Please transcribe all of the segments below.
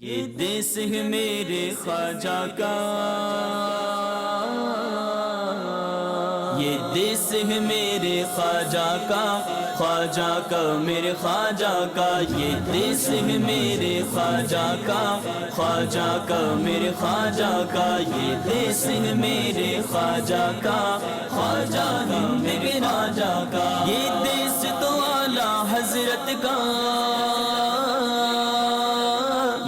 یہ دیس ہے میرے خواجہ کا، یہ دیس ہے میرے خواجہ کا، خواجہ کا میرے خواجہ کا، یہ دیس ہے میرے خواجہ کا، خواجہ کا میرے خواجہ کا، یہ دیس ہے میرے خواجہ کا، خواجہ ہے میرے راجہ کا، یہ دیس تو اعلیٰ حضرت کا،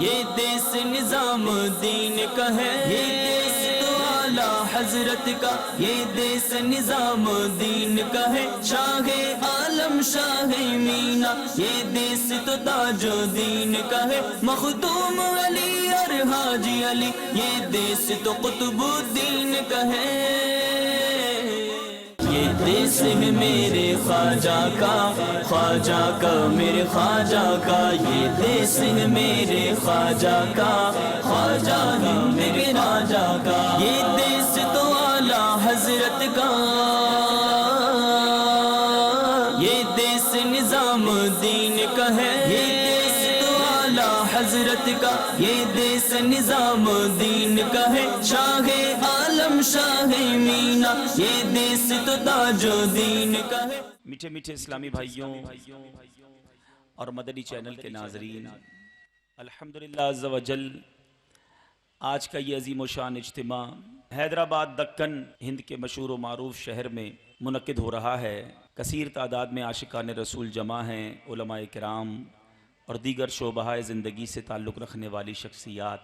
یہ دیس نظام دین کا ہے، یہ دیس تو اعلیٰ حضرت کا، یہ دیس نظام دین کا ہے، شاہ عالم شاہ مینا، یہ دیس تو تاج دین کا ہے، مخدوم علی اور حاجی علی، یہ دیس تو قطب الدین کا ہے، یہ دیس ہے میرے خواجہ کا، خواجہ کا میرے خواجہ کا، یہ دیس ہے میرے خواجہ کا، خواجہ ہے میرے راجہ کا، یہ دیس تو اعلیٰ حضرت کا، یہ دیس نظام دین کا ہے، یہ دیس تو اعلیٰ حضرت کا، یہ دیس نظام دین کا ہے، شاہ عالم شاہ مینا، یہ دیس تو تاج دین کا ہے۔ میٹھے میٹھے اسلامی بھائیوں اور مدنی چینل کے ناظرین، الحمدللہ عز و جل آج کا یہ عظیم و شان اجتماع حیدرآباد دکن ہند کے مشہور و معروف شہر میں منعقد ہو رہا ہے۔ کثیر تعداد میں عاشقان رسول جمع ہیں، علماء کرام اور دیگر شعبہ زندگی سے تعلق رکھنے والی شخصیات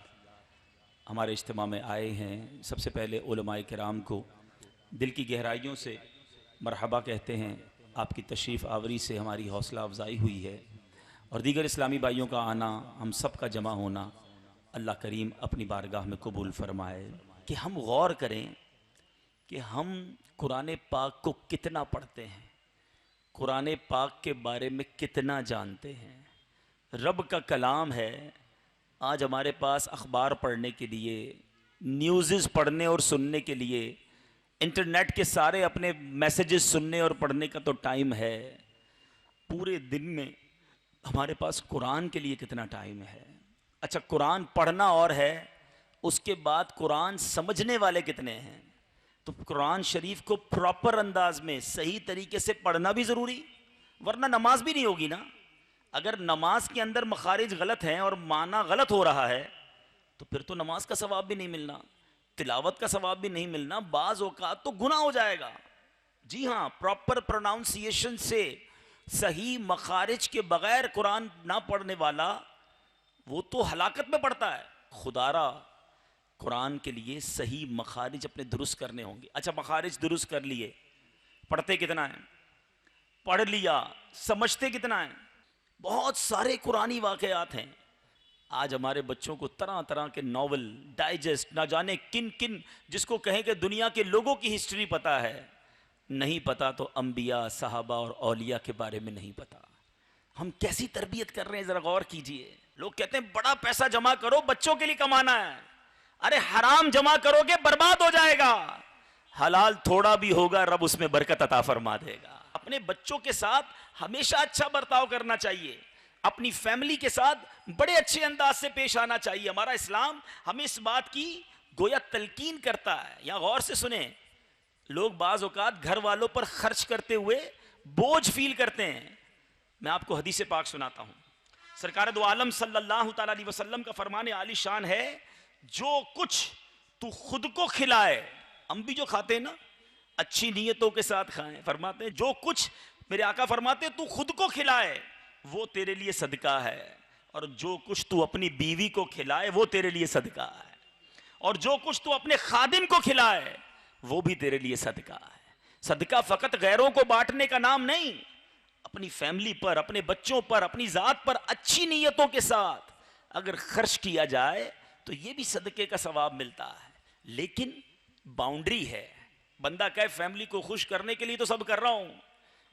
ہمارے اجتماع میں آئے ہیں۔ سب سے پہلے علماء کرام کو دل کی گہرائیوں سے مرحبا کہتے ہیں، آپ کی تشریف آوری سے ہماری حوصلہ افزائی ہوئی ہے، اور دیگر اسلامی بھائیوں کا آنا، ہم سب کا جمع ہونا اللہ کریم اپنی بارگاہ میں قبول فرمائے۔ کہ ہم غور کریں کہ ہم قرآن پاک کو کتنا پڑھتے ہیں، قرآن پاک کے بارے میں کتنا جانتے ہیں۔ رب کا کلام ہے، آج ہمارے پاس اخبار پڑھنے کے لیے، نیوزز پڑھنے اور سننے کے لیے، انٹرنیٹ کے سارے اپنے میسیجز سننے اور پڑھنے کا تو ٹائم ہے، پورے دن میں ہمارے پاس قرآن کے لیے کتنا ٹائم ہے؟ اچھا، قرآن پڑھنا اور ہے، اس کے بعد قرآن سمجھنے والے کتنے ہیں؟ تو قرآن شریف کو پراپر انداز میں صحیح طریقے سے پڑھنا بھی ضروری، ورنہ نماز بھی نہیں ہوگی نا۔ اگر نماز کے اندر مخارج غلط ہیں اور معنی غلط ہو رہا ہے تو پھر تو نماز کا ثواب بھی نہیں ملنا، تلاوت کا ثواب بھی نہیں ملنا، بعض اوقات تو گناہ ہو جائے گا۔ جی ہاں، پراپر پروناؤنسیشن سے صحیح مخارج کے بغیر قرآن نہ پڑھنے والا وہ تو ہلاکت میں پڑتا ہے۔ خدا را قرآن کے لیے صحیح مخارج اپنے درست کرنے ہوں گے۔ اچھا، مخارج درست کر لیے، پڑھتے کتنا ہیں؟ پڑھ لیا، سمجھتے کتنا ہیں؟ بہت سارے قرآنی واقعات ہیں۔ آج ہمارے بچوں کو طرح طرح کے ناول، ڈائجسٹ، نہ جانے کن کن، جس کو کہیں کہ دنیا کے لوگوں کی ہسٹری پتہ ہے، نہیں پتا تو انبیاء، صحابہ اور اولیاء کے بارے میں نہیں پتا۔ ہم کیسی تربیت کر رہے ہیں، ذرا غور کیجئے۔ لوگ کہتے ہیں بڑا پیسہ جمع کرو، بچوں کے لیے کمانا ہے۔ ارے حرام جمع کرو گے برباد ہو جائے گا، حلال تھوڑا بھی ہوگا رب اس میں برکت عطا فرما دے گا۔ اپنے بچوں کے ساتھ ہمیشہ اچھا برتاؤ کرنا چاہیے، اپنی فیملی کے ساتھ بڑے اچھے انداز سے پیش آنا چاہیے۔ ہمارا اسلام ہمیں اس بات کی گویا تلقین کرتا ہے۔ یا غور سے سنیں، لوگ بعض اوقات گھر والوں پر خرچ کرتے ہوئے بوجھ فیل کرتے ہیں۔ میں آپ کو حدیث پاک سناتا ہوں۔ سرکار دو عالم صلی اللہ تعالی علیہ وسلم کا فرمان عالی شان ہے، جو کچھ تو خود کو کھلائے، ہم بھی جو کھاتے ہیں نا اچھی نیتوں کے ساتھ کھائیں، فرماتے ہیں جو کچھ میرے آقا فرماتے ہیں تو خود کو کھلائے وہ تیرے لیے صدقہ ہے، اور جو کچھ تو اپنی بیوی کو کھلائے وہ تیرے لیے صدقہ ہے، اور جو کچھ تو اپنے خادم کو کھلائے وہ بھی تیرے لیے صدقہ ہے۔ صدقہ فقط غیروں کو بانٹنے کا نام نہیں، اپنی فیملی پر، اپنے بچوں پر، اپنی ذات پر اچھی نیتوں کے ساتھ اگر خرچ کیا جائے تو یہ بھی صدقے کا ثواب ملتا ہے۔ لیکن باؤنڈری ہے، بندہ کہے فیملی کو خوش کرنے کے لیے تو سب کر رہا ہوں،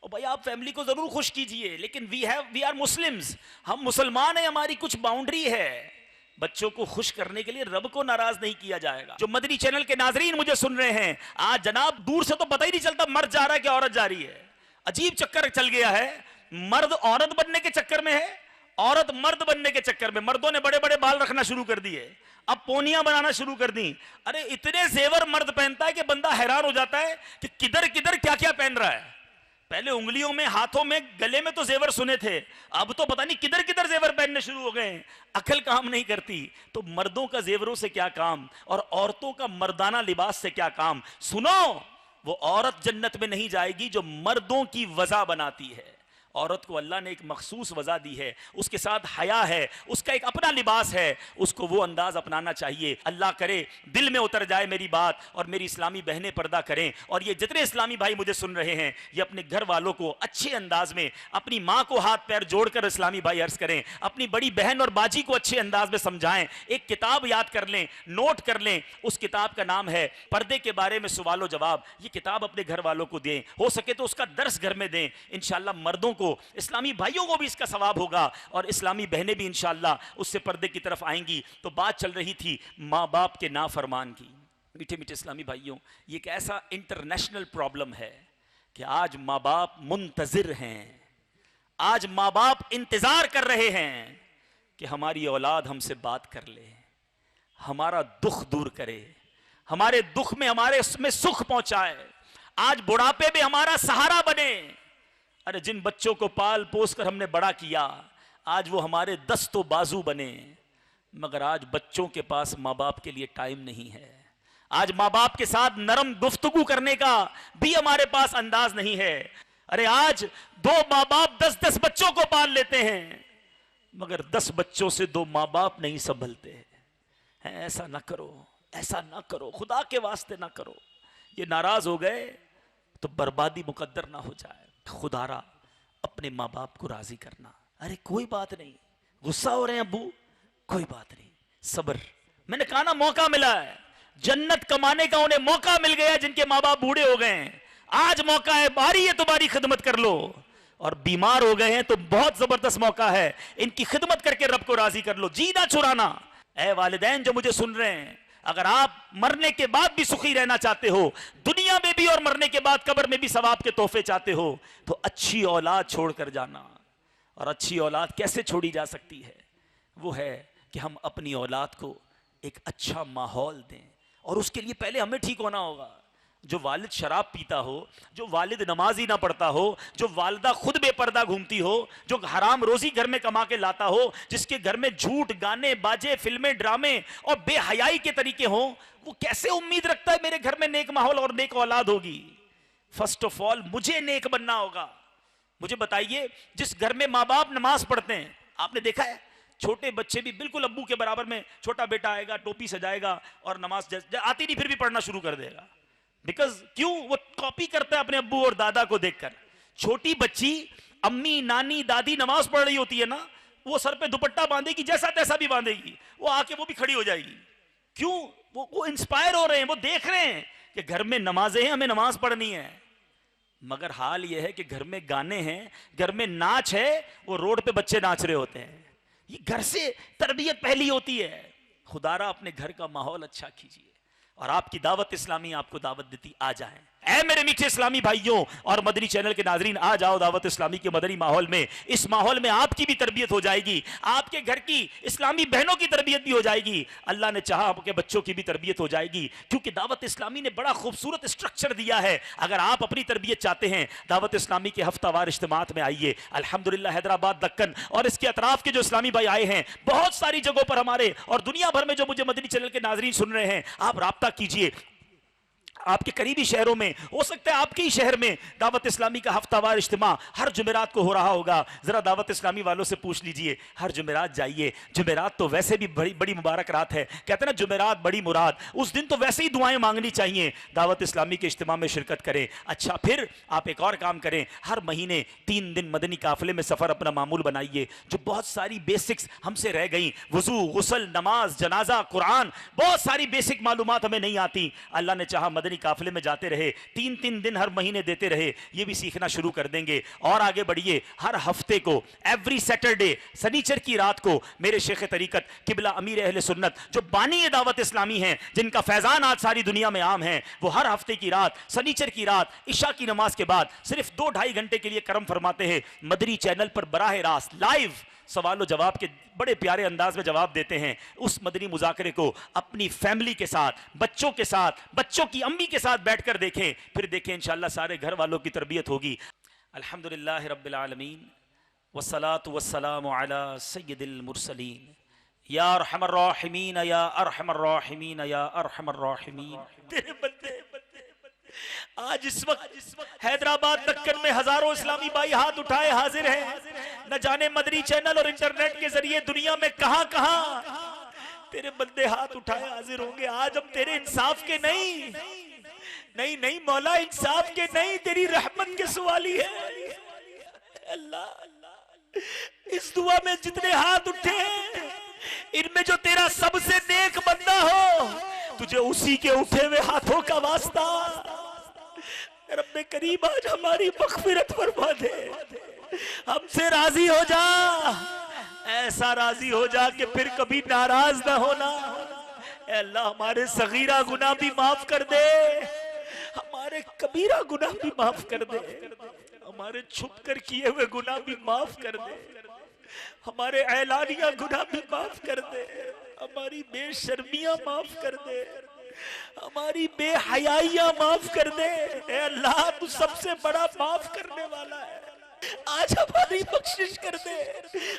اور بھائی آپ فیملی کو ضرور خوش کیجئے، لیکن وی آر مسلمز، ہم مسلمان ہیں، ہماری کچھ باؤنڈری ہے۔ بچوں کو خوش کرنے کے لیے رب کو ناراض نہیں کیا جائے گا۔ جو مدنی چینل کے ناظرین مجھے سن رہے ہیں، آج جناب دور سے تو پتہ ہی نہیں چلتا مرد جا رہا ہے کہ عورت جا رہی ہے، عجیب چکر چل گیا ہے، مرد عورت بننے کے چکر میں ہے عورت مرد بننے کے چکر میں مردوں نے بڑے بڑے بال رکھنا شروع کر دیے, اب پونیاں بنانا شروع کر دیں. ارے اتنے زیور مرد پہنتا ہے کہ بندہ حیران ہو جاتا ہے کہ کدھر کدھر کیا کیا پہن رہا ہے. پہلے انگلیوں میں, ہاتھوں میں, گلے میں تو زیور سنے تھے, اب تو پتہ نہیں کدھر کدھر زیور پہننے شروع ہو گئے ہیں. عقل کام نہیں کرتی. تو مردوں کا زیوروں سے کیا کام, اور عورتوں کا مردانہ لباس سے کیا کام. سنو, وہ عورت جنت میں نہیں جائے گی جو مردوں کی وضع بناتی ہے. عورت کو اللہ نے ایک مخصوص وضع دی ہے, اس کے ساتھ حیا ہے, اس کا ایک اپنا لباس ہے, اس کو وہ انداز اپنانا چاہیے. اللہ کرے دل میں اتر جائے میری بات, اور میری اسلامی بہنیں پردہ کریں, اور یہ جتنے اسلامی بھائی مجھے سن رہے ہیں یہ اپنے گھر والوں کو اچھے انداز میں, اپنی ماں کو ہاتھ پیر جوڑ کر اسلامی بھائی عرض کریں, اپنی بڑی بہن اور باجی کو اچھے انداز میں سمجھائیں. ایک کتاب یاد کر لیں, نوٹ کر لیں, اس کتاب کا نام ہے پردے کے بارے میں سوال و جواب. یہ کتاب اپنے گھر والوں کو دیں, ہو سکے تو اس کا درس گھر میں دیں. انشاءاللہ مردوں کو, اسلامی بھائیوں کو بھی اس کا ثواب ہوگا, اور اسلامی بہنیں بھی انشاءاللہ اس سے پردے کی طرف آئیں گی. تو بات چل رہی تھی ماں باپ کے نافرمان کی. میٹھے میٹھے اسلامی بھائیوں, یہ ایک ایسا انٹرنیشنل پرابلم ہے کہ آج ماں باپ منتظر ہیں, آج ماں باپ انتظار کر رہے ہیں کہ ہماری اولاد ہم سے بات کر لے, ہمارا دکھ دور کرے, ہمارے دکھ میں ہمارے اس میں سکھ پہنچائے, آج بڑھاپے میں ہمارا سہارا بنے. ارے جن بچوں کو پال پوس کر ہم نے بڑا کیا, آج وہ ہمارے دست و بازو بنے, مگر آج بچوں کے پاس ماں باپ کے لیے ٹائم نہیں ہے. آج ماں باپ کے ساتھ نرم گفتگو کرنے کا بھی ہمارے پاس انداز نہیں ہے. ارے آج 2 ماں باپ 10 بچوں کو پال لیتے ہیں, مگر 10 بچوں سے 2 ماں باپ نہیں سنبھلتے. ایسا نہ کرو, ایسا نہ کرو, خدا کے واسطے نہ کرو. یہ ناراض ہو گئے تو بربادی مقدر نہ ہو جائے. خدا را اپنے ماں باپ کو راضی کرنا. ارے کوئی بات نہیں, غصہ ہو رہے ہیں ابو, کوئی بات نہیں, صبر. میں نے کہا نا موقع ملا ہے, جنت کمانے کا انہیں موقع مل گیا جن کے ماں باپ بوڑھے ہو گئے ہیں. آج موقع ہے, باری ہے تمہاری خدمت کر لو. اور بیمار ہو گئے ہیں تو بہت زبردست موقع ہے, ان کی خدمت کر کے رب کو راضی کر لو. جی نہ چرانا. اے والدین جو مجھے سن رہے ہیں, اگر آپ مرنے کے بعد بھی سخی رہنا چاہتے ہو, دنیا میں بھی اور مرنے کے بعد قبر میں بھی ثواب کے تحفے چاہتے ہو, تو اچھی اولاد چھوڑ کر جانا. اور اچھی اولاد کیسے چھوڑی جا سکتی ہے؟ وہ ہے کہ ہم اپنی اولاد کو ایک اچھا ماحول دیں, اور اس کے لیے پہلے ہمیں ٹھیک ہونا ہوگا. جو والد شراب پیتا ہو, جو والد نماز ہی نہ پڑھتا ہو, جو والدہ خود بے پردہ گھومتی ہو, جو حرام روزی گھر میں کما کے لاتا ہو, جس کے گھر میں جھوٹ, گانے باجے, فلمیں, ڈرامے اور بے حیائی کے طریقے ہوں, وہ کیسے امید رکھتا ہے میرے گھر میں نیک ماحول اور نیک اولاد ہوگی؟ فرسٹ آف آل مجھے نیک بننا ہوگا. مجھے بتائیے, جس گھر میں ماں باپ نماز پڑھتے ہیں, آپ نے دیکھا ہے چھوٹے بچے بھی بالکل ابو کے برابر میں, چھوٹا بیٹا آئے گا, ٹوپی سجائے گا اور نماز آتی نہیں پھر بھی پڑھنا شروع کر دے گا. بیکاز کیوں؟ وہ کاپی کرتا ہے اپنے ابو اور دادا کو دیکھ کر. چھوٹی بچی امی, نانی, دادی نماز پڑھ رہی ہوتی ہے نا, وہ سر پہ دوپٹہ باندھے گی, جیسا تیسا بھی باندھے گی, وہ آ کے وہ بھی کھڑی ہو جائے گی. کیوں؟ وہ انسپائر ہو رہے ہیں, وہ دیکھ رہے ہیں کہ گھر میں نمازیں ہیں, ہمیں نماز پڑھنی ہے. مگر حال یہ ہے کہ گھر میں گانے ہیں, گھر میں ناچ ہے, وہ روڈ پہ بچے ناچ رہے ہوتے ہیں. یہ گھر سے تربیت پہلی ہوتی ہے. خدا را اپنے گھر کا ماحول اچھا کیجیے, اور آپ کی دعوت اسلامی آپ کو دعوت دیتی, آ جائیں. اے میرے میٹھے اسلامی بھائیوں اور مدنی چینل کے ناظرین, آ جاؤ دعوت اسلامی کے مدنی ماحول میں. اس ماحول میں آپ کی بھی تربیت ہو جائے گی, آپ کے گھر کی اسلامی بہنوں کی تربیت بھی ہو جائے گی, اللہ نے چاہا آپ کے بچوں کی بھی تربیت ہو جائے گی, کیونکہ دعوت اسلامی نے بڑا خوبصورت اسٹرکچر دیا ہے. اگر آپ اپنی تربیت چاہتے ہیں, دعوت اسلامی کے ہفتہ وار اجتماعات میں آئیے. الحمدللہ حیدرآباد, دکن اور اس کے اطراف کے جو اسلامی بھائی آئے ہیں, بہت ساری جگہوں پر ہمارے, اور دنیا بھر میں جو مجھے مدنی چینل کے ناظرین سن رہے ہیں, آپ رابطہ کیجئے. آپ کے قریبی شہروں میں, ہو سکتا ہے آپ کے ہی شہر میں دعوت اسلامی کا ہفتہ وار اجتماع ہر جمعرات کو ہو رہا ہوگا. ذرا دعوت اسلامی والوں سے پوچھ لیجئے, ہر جمعرات جائیے. جمعرات تو ویسے بھی بڑی مبارک رات ہے, کہتے ہیں نا جمعرات بڑی مراد, اس دن تو ویسے ہی دعائیں مانگنی چاہیے. دعوت اسلامی کے اجتماع میں شرکت کریں. اچھا, پھر آپ ایک اور کام کریں, ہر مہینے 3 دن مدنی قافلے میں سفر اپنا معمول بنائیے. جو بہت ساری بیسکس ہم سے رہ گئیں, وضو, غسل, نماز, جنازہ, قرآن, بہت ساری بیسک معلومات ہمیں نہیں آتی, اللہ نے چاہا مدنی قافلے میں جاتے رہے, 3 دن ہر مہینے دیتے رہے, یہ بھی سیکھنا شروع کر دیں گے. اور آگے بڑھیے, ہر ہفتے کو ایوری سیٹرڈے, سنیچر کی رات کو, میرے شیخ طریقت قبلہ امیر اہل سنت جو بانی دعوت اسلامی ہیں, جن کا فیضان آج ساری دنیا میں عام ہے, وہ ہر ہفتے کی رات, سنیچر کی رات, عشاء کی نماز کے بعد صرف 2-2.5 گھنٹے کے لیے کرم فرماتے ہیں, مدنی چینل پر براہ راست لائیو سوال و جواب کے بڑے پیارے انداز میں جواب دیتے ہیں. اس مدنی مذاکرے کو اپنی فیملی کے ساتھ، بچوں کے ساتھ، بچوں کی امی کے ساتھ بیٹھ کر دیکھیں، پھر دیکھیں انشاءاللہ سارے گھر والوں کی تربیت ہوگی. الحمدللہ رب العالمین والصلاة والسلام علی سید المرسلین یا ارحم الراحمین یا ارحم الراحمین یا ارحم الراحمین. تیرے بندے آج اس وقت حیدرآباد دکن میں ہزاروں اسلامی بھائی ہاتھ اٹھائے حاضر ہیں. نہ جانے مدنی چینل اور انٹرنیٹ کے ذریعے دنیا میں کہاں کہاں تیرے بندے ہاتھ اٹھائے حاضر ہوں گے. آج ہم تیرے انصاف کے نہیں مولا، انصاف کے نہیں، تیری رحمت کے سوالی ہے. اللہ اس دعا میں جتنے ہاتھ اٹھے ہیں ان میں جو تیرا سب سے نیک بندہ ہو، تجھے اسی کے اٹھے ہوئے ہاتھوں کا واسطہ. رب کریم آج ہماری مغفرت فرما دے، ہم سے راضی ہو جا، ایسا راضی ہو جا کہ پھر کبھی ناراض نہ ہونا. اے اللہ ہمارے صغیرہ گناہ بھی معاف کر دے، ہمارے کبیرہ گناہ بھی معاف کر دے، ہمارے چھپ کر کیے ہوئے گناہ بھی معاف کر دے، ہمارے اعلانیہ گناہ بھی معاف کر دے، ہماری بے شرمیاں معاف کر دے، ہماری بے حیائیاں معاف کر دے. اے اللہ تو سب سے بڑا معاف کرنے والا ہے، آج ہماری بخشش کر دے.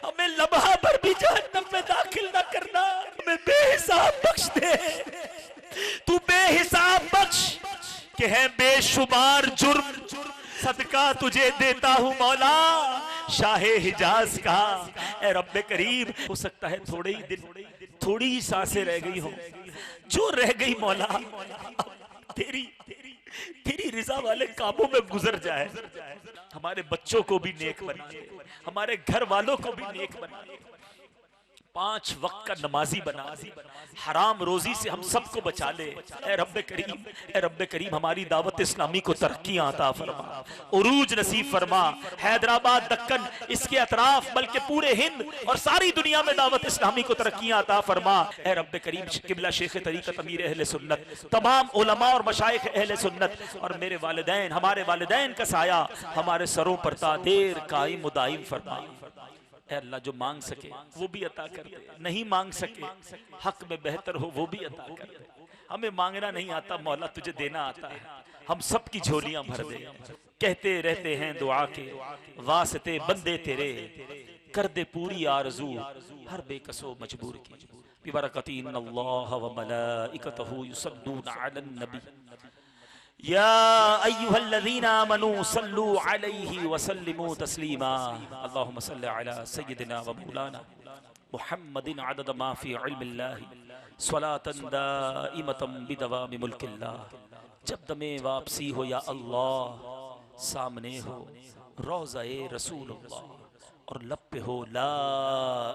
ہمیں لمحہ پر بھی جہنم میں داخل نہ کرنا، ہمیں بے حساب بخش دے. تو بے حساب بخش کہ ہے بے شمار جرم، صدقہ تجھے دیتا ہوں مولا شاہ حجاز کا. اے رب کریم ہو سکتا ہے تھوڑے ہی دن، تھوڑی ہی سانسیں رہ گئی ہوں، جو رہ گئی مولا تیری رضا والے کاموں میں گزر جائے. ہمارے بچوں کو بھی نیک بنا دے، ہمارے گھر والوں کو بھی نیک بنا دے، 5 وقت کا نمازی بنا دے، حرام روزی سے ہم سب کو بچا لے. اے رب کریم ہماری دعوت اسلامی کو ترقیاں عطا فرما، عروج نصیب فرما. حیدرآباد دکن اس کے اطراف بلکہ پورے ہند اور ساری دنیا میں دعوت اسلامی کو ترقیاں عطا فرما. اے رب کریم قبلہ شیخ طریقت امیر اہل سنت، تمام علماء اور مشائخ اہل سنت اور میرے والدین، ہمارے والدین کا سایہ ہمارے سروں پر تا دیر قائم و دائم فرما. اے اللہ جو مانگ سکے وہ بھی عطا کر دے، نہیں مانگ سکے حق میں بہتر ہو وہ بھی عطا کر دے. ہمیں مانگنا نہیں آتا مولا، تجھے دینا آتا ہے. ہم سب کی جھولیاں بھر دے. کہتے رہتے ہیں دعا کے واسطے بندے تیرے، کر دے پوری آرزو ہر بے کسو مجبور کی. ببرکت ان اللہ و ملائکتہ یصلون علی النبی یا ایہا الذین آمنوا صلوا علیہ وسلموا تسلیما. اللہم صل علی سیدنا و مولانا محمد عدد ما فی علم اللہ صلاة دائمتا بدوام ملک اللہ. جب دم واپسی ہو یا اللہ، سامنے ہو روضہ رسول اللہ اور لب پہ ہو لا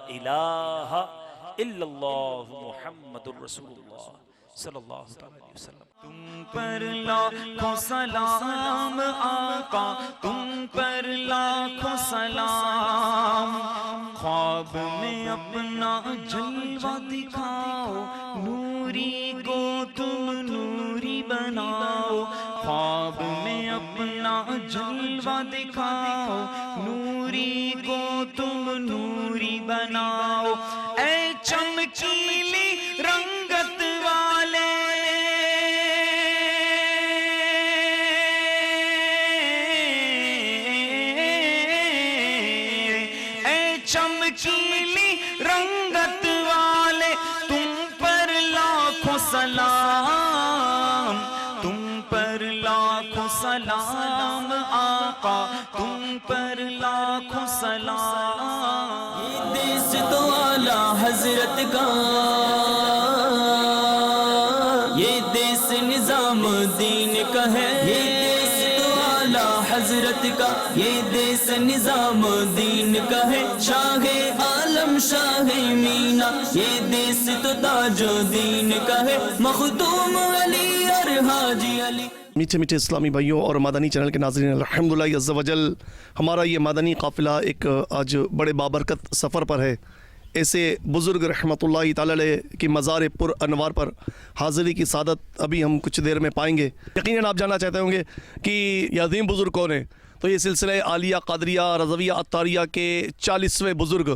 الہ الا اللہ محمد الرسول اللہ صلی اللہ علیہ وسلم. تم پر لاکھوں سلام آقا، تم پر لاکھوں سلام. خواب میں اپنا جلوہ دکھاؤ، نوری کو تم نوری بناؤ. خواب میں اپنا جلوہ دکھاؤ، نوری کو تم نوری بناؤ. اے چمکیلی رنگت والے، چمکیلی رنگت والے، تم پر لاکھوں سلام، تم پر لاکھوں سلام آقا، تم پر لاکھوں سلام. یہ دیس تو اعلیٰ حضرت کا، یہ دیس نظام دین کا ہے. یہ دیس تو اعلیٰ حضرت کا، یہ دیس نظام دین کا ہے. شاہ عالم شاہ مینا، یہ دیس تو تاج دین کا ہے. مخدوم علی اور حاجی علی. میٹھے میٹھے اسلامی بھائیوں اور مدنی چینل کے ناظرین، الحمدللہ عز و جل ہمارا یہ مدنی قافلہ ایک آج بڑے بابرکت سفر پر ہے. ایسے بزرگ رحمۃ اللہ تعالی علیہ کی مزار پر انوار پر حاضری کی سعادت ابھی ہم کچھ دیر میں پائیں گے. یقیناً آپ جاننا چاہتے ہوں گے کہ یہ عظیم بزرگ کون ہیں. تو یہ سلسلہ عالیہ قادریہ رضویہ عطاریہ کے 40ویں بزرگ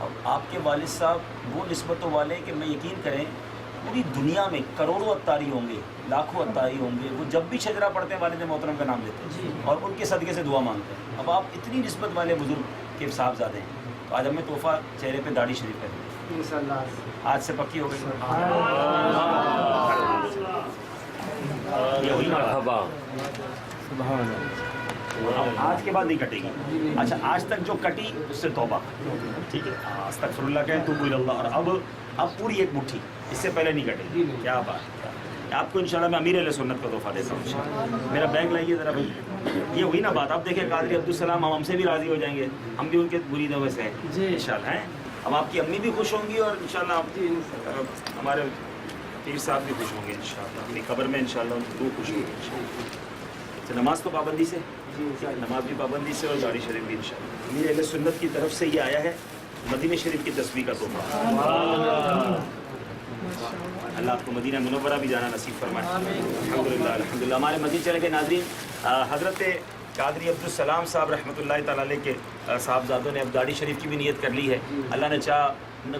اب آپ کے والد صاحب وہ نسبتوں والے کہ میں یقین کریں پوری دنیا میں کروڑوں اتاری ہوں گے، لاکھوں اتاری ہوں گے، وہ جب بھی شجرہ پڑھتے ہیں والد محترم کا نام لیتے ہیں اور ان کے صدقے سے دعا مانگتے ہیں. اب آپ اتنی نسبت والے بزرگ کے صاحبزادے ہیں، تو آج ہمیں تحفہ چہرے پہ داڑھی شریف کر دیں. آج سے پکی ہو گئی. یہ ہوئی نا، آج کے بعد نہیں کٹے گی. اچھا آج تک جو کٹی اس سے توبہ، ٹھیک ہے، استغفر اللہ کہیں توبوا الی اللہ. اور اب پوری ایک مٹھی، اس سے پہلے نہیں کٹے گی. کیا بات ہے. آپ کو انشاءاللہ میں امیر علیہ سنت کا تحفہ دیتا ہوں. میرا بیگ لائیے ذرا بھائی. یہ ہوئی نا بات. اب دیکھیں قادری عبدالسلام ہم سے بھی راضی ہو جائیں گے، ہم بھی ان کے مرید ہیں ویسے ہیں انشاءاللہ ہیں. اب آپ کی امی بھی خوش ہوں گی اور انشاءاللہ ہمارے پیر صاحب بھی خوش ہوں گے انشاءاللہ. اپنی قبر میں انشاءاللہ ان کی روح خوش ہوگی انشاءاللہ. نماز تو پابندی سے، نماز بھی پابندی سے اور داڑھی شریف بھی انشاءاللہ. امیر اہل سنت کی طرف سے یہ آیا ہے مدینہ شریف کی تسبیح کا تحفہ. اللہ آپ کو مدینہ منورہ بھی جانا نصیب فرمائے. الحمدللہ الحمدللہ. ہمارے مدینہ چینل کے ناظرین، حضرت قادری عبدالسلام صاحب رحمۃ اللہ تعالیٰ علیہ کے صاحبزادوں نے اب داڑھی شریف کی بھی نیت کر لی ہے. اللہ نے چاہا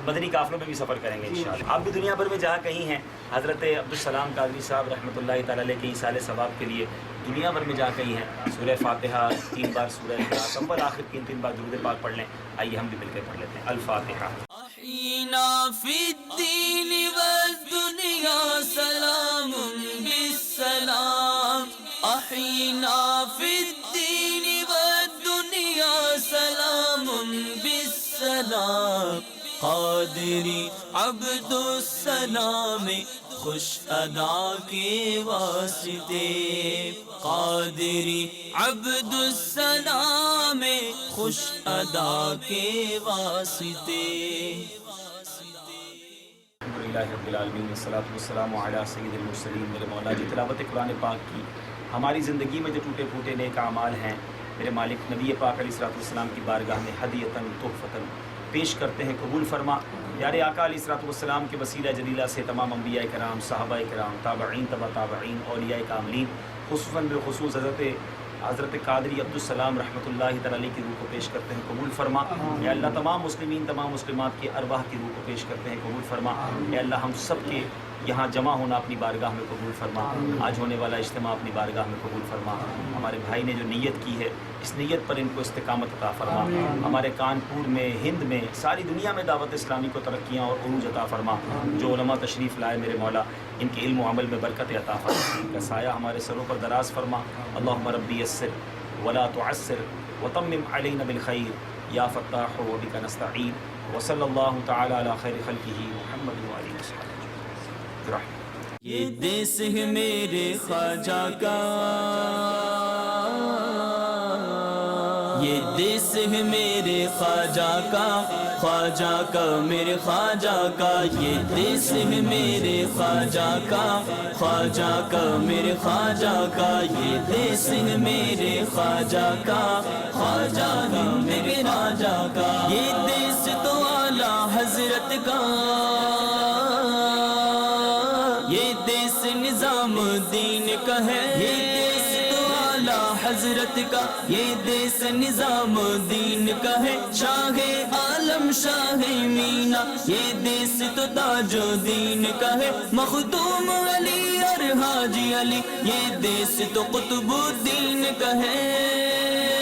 مدنی قافلوں میں بھی سفر کریں گے انشاءاللہ. آپ بھی دنیا بھر میں جہاں کہیں ہیں، حضرت عبدالسلام قادری صاحب رحمۃ اللہ تعالیٰ علیہ کے ایصال ثواب کے لیے دنیا بھر میں جہاں کہیں ہیں، سورہ فاتحہ 3 بار، سورہ اخلاص اول آخر 3 بار درود پاک پڑھ لیں. آئیے ہم بھی مل کے پڑھ لیتے ہیں. الفاتحہ. أحينا في الدين والدنيا سلام بالسلام. أحينا في الدين والدنيا سلام بالسلام. قادری عبد السلام خوش ادا کے واسطے. قادری عبد السلام خوش ادا کے واسطے. الحمدللہ رب العالمین والصلاۃ والسلام علی سید المرسلین. میرے مولا جی، تلاوت قرآن پاک کی ہماری زندگی میں جو ٹوٹے پھوٹے نیک اعمال ہیں، میرے مالک نبی پاک علیہ الصلوۃ والسلام کی بارگاہ میں ہدیۃً تحفۃً پیش کرتے ہیں، قبول فرما. پیارے آقا علیہ الصلوۃ والسلام کے وسیلہ جلیلہ سے تمام انبیاء کرام، صحابہ کرام، تابعین، تبع تابعین، اولیاء کاملین، خصوصاً بالخصوص حضرت قادری عبدالسلام رحمۃ اللہ تعالیٰ علیہ کی روح کو پیش کرتے ہیں، قبول فرما. یا اللہ تمام مسلمین، تمام مسلمات کے ارواح کی روح کو پیش کرتے ہیں، قبول فرما. یا اللہ ہم سب کے یہاں جمع ہونا اپنی بارگاہ میں قبول فرما. آج ہونے والا اجتماع اپنی بارگاہ میں قبول فرما. ہمارے بھائی نے جو نیت کی ہے، اس نیت پر ان کو استقامت عطا فرما. ہمارے کانپور میں، ہند میں، ساری دنیا میں دعوت اسلامی کو ترقیاں اور عروج عطا فرما. جو علماء تشریف لائے میرے مولا، ان کے علم و عمل میں برکت عطا فرما. ان کا سایہ ہمارے سروں پر دراز فرما. اللہم ربی یسر ولا تعسر وتمم علینا بالخیر یا فتاح وبک نستعین. وصلی اللہ تعالی علی خیر خلقہ محمد وآلہ وصحبہ. یہ دیس ہے میرے خواجہ کا، یہ دیس ہے میرے خواجہ کا، خواجہ کا میرے خواجہ کا. یہ دیس ہے میرے خواجہ کا، خواجہ کا میرے خواجہ کا. یہ دیس ہے میرے خواجہ کا، خواجہ ہے میرے خواجہ کا. یہ دیس تو اعلیٰ حضرت کا، یہ دیس نظام دین کا ہے. یہ دیس تو اعلیٰ حضرت کا، یہ دیس نظام دین کا ہے. شاہ عالم شاہ مینا، یہ دیس تو تاج و دین کا ہے. مخدوم علی اور حاجی علی، یہ دیس تو قطب الدین کا ہے.